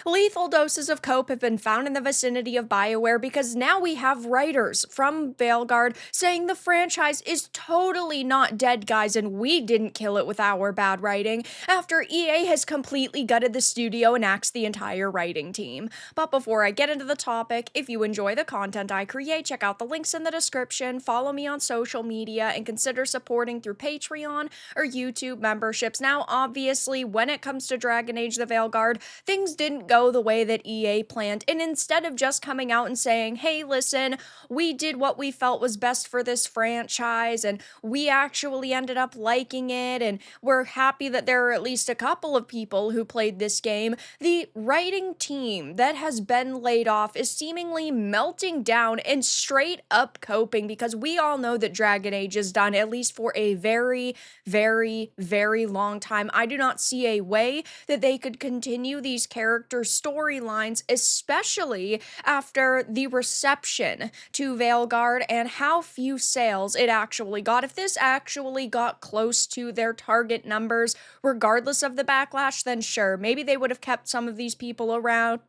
Lethal doses of cope have been found in the vicinity of BioWare because now we have writers from Veilguard saying the franchise is totally not dead, guys, and we didn't kill it with our bad writing, after EA has completely gutted the studio and axed the entire writing team. But before I get into the topic, if you enjoy the content I create, check out the links in the description, follow me on social media, and consider supporting through Patreon or YouTube memberships. Now, obviously, when it comes to Dragon Age the Veilguard, things didn't go the way that EA planned, and instead of just coming out and saying, hey, listen, we did what we felt was best for this franchise, and we actually ended up liking it, and we're happy that there are at least a couple of people who played this game, the writing team that has been laid off is seemingly melting down and straight up coping, because we all know that Dragon Age is done, at least for a very, very, very long time. I do not see a way that they could continue these character storylines, especially after the reception to Veilguard and how few sales it actually got. If this actually got close to their target numbers, regardless of the backlash, then sure, maybe they would have kept some of these people around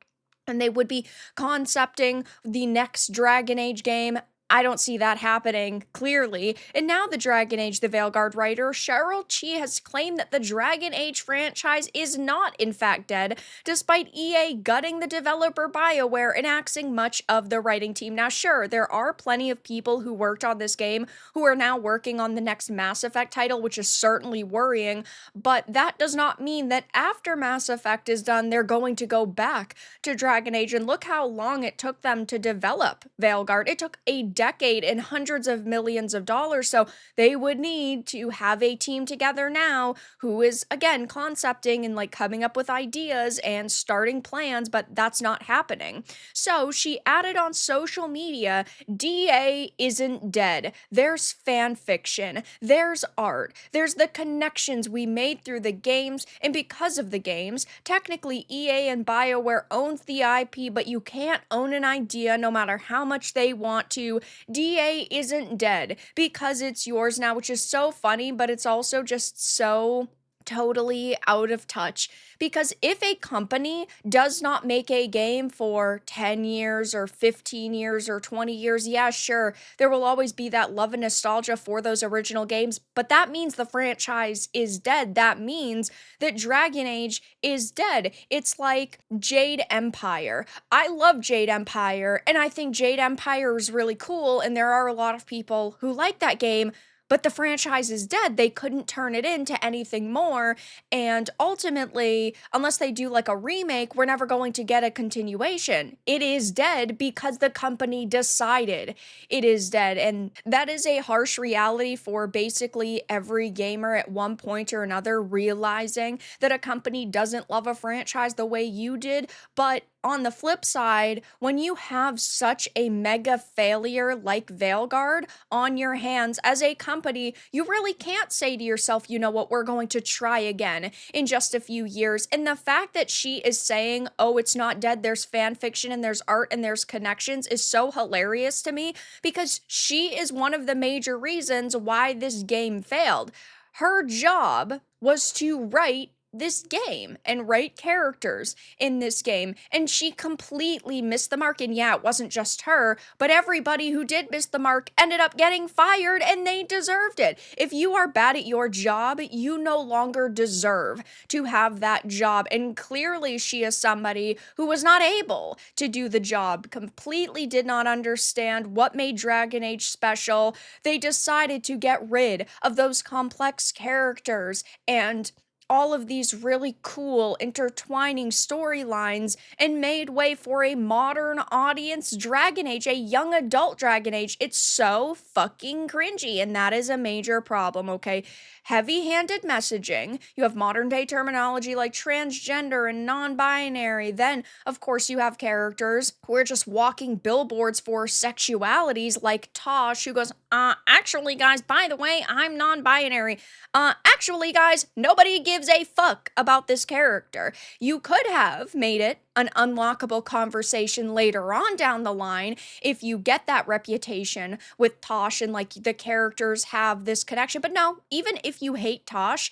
and they would be concepting the next Dragon Age game. I don't see that happening, clearly. And now the Dragon Age the Veilguard writer, Cheryl Chi, has claimed that the Dragon Age franchise is not, in fact, dead, despite EA gutting the developer BioWare and axing much of the writing team. Now, sure, there are plenty of people who worked on this game who are now working on the next Mass Effect title, which is certainly worrying, but that does not mean that after Mass Effect is done, they're going to go back to Dragon Age. And look how long it took them to develop Veilguard. It took a decade and hundreds of millions of dollars, so they would need to have a team together now who is, again, concepting and like coming up with ideas and starting plans, but that's not happening. So she added on social media, DA isn't dead. There's fan fiction, there's art, there's the connections we made through the games, and because of the games, technically EA and BioWare owns the IP, but you can't own an idea no matter how much they want to. DA isn't dead because it's yours now, which is so funny, but it's also just so totally out of touch. Because if a company does not make a game for 10 years or 15 years or 20 years, yeah, sure, there will always be that love and nostalgia for those original games, but that means the franchise is dead. That means that Dragon Age is dead. It's like Jade Empire. I love Jade Empire, and I think Jade Empire is really cool, and there are a lot of people who like that game, but the franchise is dead. They couldn't turn it into anything more, and ultimately, unless they do like a remake, we're never going to get a continuation. It is dead because the company decided it is dead, and that is a harsh reality for basically every gamer at one point or another realizing that a company doesn't love a franchise the way you did. But on the flip side, when you have such a mega failure like Veilguard on your hands as a company, you really can't say to yourself, you know what, we're going to try again in just a few years. And the fact that she is saying, oh, it's not dead, there's fan fiction and there's art and there's connections is so hilarious to me, because she is one of the major reasons why this game failed. Her job was to write this game and write characters in this game, and she completely missed the mark. And yeah, it wasn't just her, but everybody who did miss the mark ended up getting fired, and they deserved it. If you are bad at your job, you no longer deserve to have that job, and clearly she is somebody who was not able to do the job, completely did not understand what made Dragon Age special. They decided to get rid of those complex characters and all of these really cool intertwining storylines and made way for a modern audience Dragon Age, a young adult Dragon Age. It's so fucking cringy, and that is a major problem, okay? Heavy-handed messaging. You have modern-day terminology like transgender and non-binary. Then, of course, you have characters who are just walking billboards for sexualities like Tosh, who goes, actually, guys, by the way, I'm non-binary. Actually, guys, nobody gives a fuck about this character. You could have made it an unlockable conversation later on down the line if you get that reputation with Tosh and like the characters have this connection. But no, even if you hate Tosh,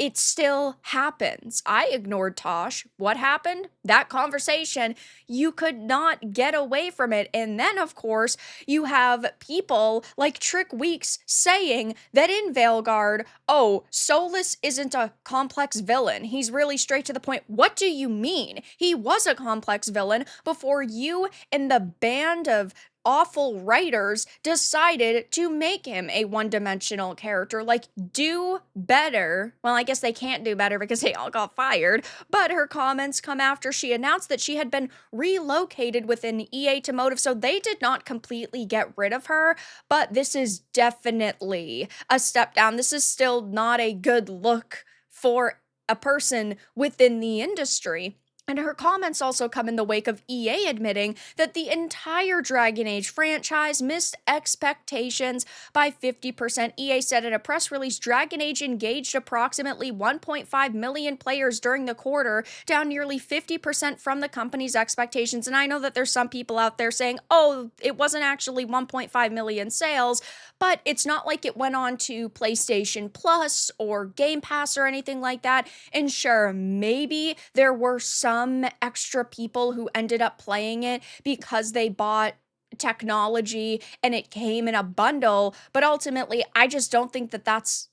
it still happens. I ignored Tosh. What happened? That conversation, you could not get away from it. And then, of course, you have people like Trick Weeks saying that in Veilguard, oh, Solus isn't a complex villain. He's really straight to the point. What do you mean? He was a complex villain before you and the band of awful writers decided to make him a one-dimensional character. Like, do better. Well, I guess they can't do better because they all got fired, but her comments come after she announced that she had been relocated within EA to Motive, so they did not completely get rid of her, but this is definitely a step down. This is still not a good look for a person within the industry. And her comments also come in the wake of EA admitting that the entire Dragon Age franchise missed expectations by 50%. EA said in a press release, Dragon Age engaged approximately 1.5 million players during the quarter, down nearly 50% from the company's expectations. And I know that there's some people out there saying, oh, it wasn't actually 1.5 million sales, but it's not like it went on to PlayStation Plus or Game Pass or anything like that. And sure, maybe there were some extra people who ended up playing it because they bought technology and it came in a bundle, but ultimately, I just don't think that that's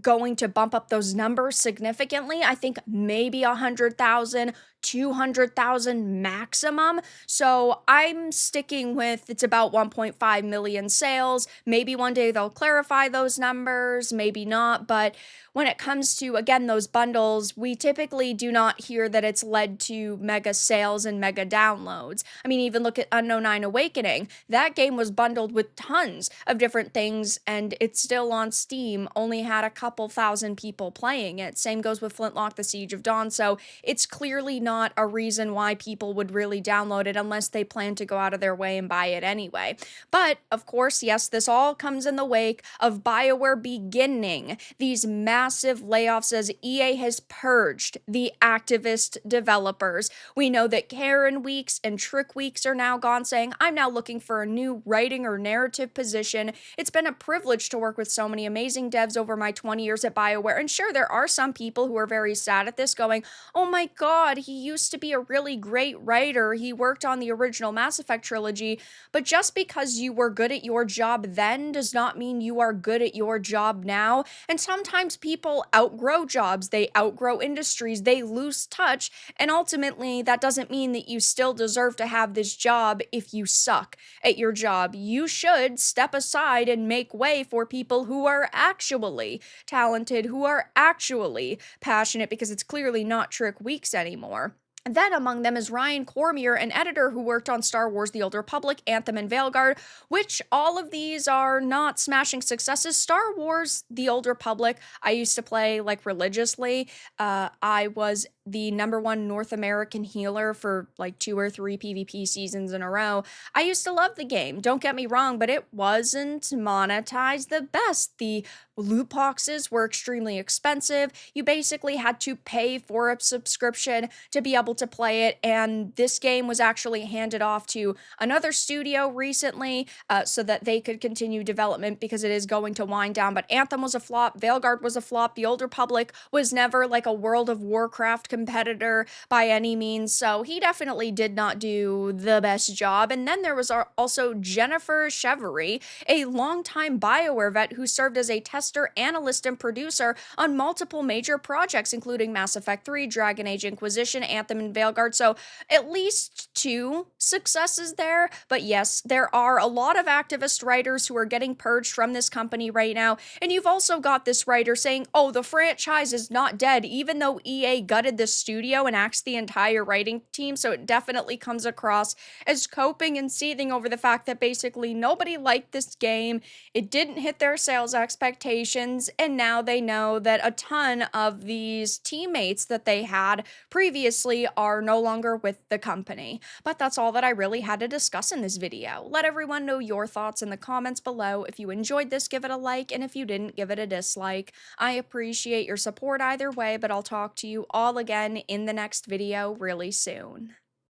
going to bump up those numbers significantly. I think maybe 100,000, 200,000 maximum. So I'm sticking with it's about 1.5 million sales. Maybe one day they'll clarify those numbers, maybe not. But when it comes to, again, those bundles, we typically do not hear that it's led to mega sales and mega downloads. I mean, even look at Unknown Nine Awakening. That game was bundled with tons of different things, and it's still on Steam, only had a couple thousand people playing it. Same goes with Flintlock: The Siege of Dawn. So it's clearly not a reason why people would really download it unless they plan to go out of their way and buy it anyway. But, of course, yes, this all comes in the wake of BioWare beginning these massive layoffs as EA has purged the activist developers. We know that Karen Weeks and Trick Weeks are now gone, saying, I'm now looking for a new writing or narrative position. It's been a privilege to work with so many amazing devs over my 20 years at BioWare. And sure, there are some people who are very sad at this, going, oh my god, he used to be a really great writer. He worked on the original Mass Effect trilogy. But just because you were good at your job then does not mean you are good at your job now. And sometimes people outgrow jobs, they outgrow industries, they lose touch, and ultimately that doesn't mean that you still deserve to have this job if you suck at your job. You should step aside and make way for people who are actually talented, who are actually passionate, because it's clearly not Trick Weeks anymore. And then among them is Ryan Cormier, an editor who worked on Star Wars: The Old Republic, Anthem, and Veilguard, which all of these are not smashing successes. Star Wars: The Old Republic, I used to play like religiously. I was the #1 North American healer for like 2 or 3 PvP seasons in a row. I used to love the game, don't get me wrong, but it wasn't monetized the best. The loot boxes were extremely expensive. You basically had to pay for a subscription to be able to play it, and this game was actually handed off to another studio recently so that they could continue development because it is going to wind down. But Anthem was a flop, Veilguard was a flop, The Old Republic was never like a World of Warcraft competitor by any means, so he definitely did not do the best job. And then there was also Jennifer Chevery, a longtime BioWare vet who served as a tester, analyst, and producer on multiple major projects, including Mass Effect 3, Dragon Age Inquisition, Anthem, and Veilguard. So at least 2 successes there. But yes, there are a lot of activist writers who are getting purged from this company right now. And you've also got this writer saying, oh, the franchise is not dead, even though EA gutted the studio and axed the entire writing team. So it definitely comes across as coping and seething over the fact that basically nobody liked this game. It didn't hit their sales expectations, and now they know that a ton of these teammates that they had previously are no longer with the company. But that's all that I really had to discuss in this video. Let everyone know your thoughts in the comments below. If you enjoyed this, give it a like, and if you didn't, give it a dislike. I appreciate your support either way, but I'll talk to you all again in the next video really soon.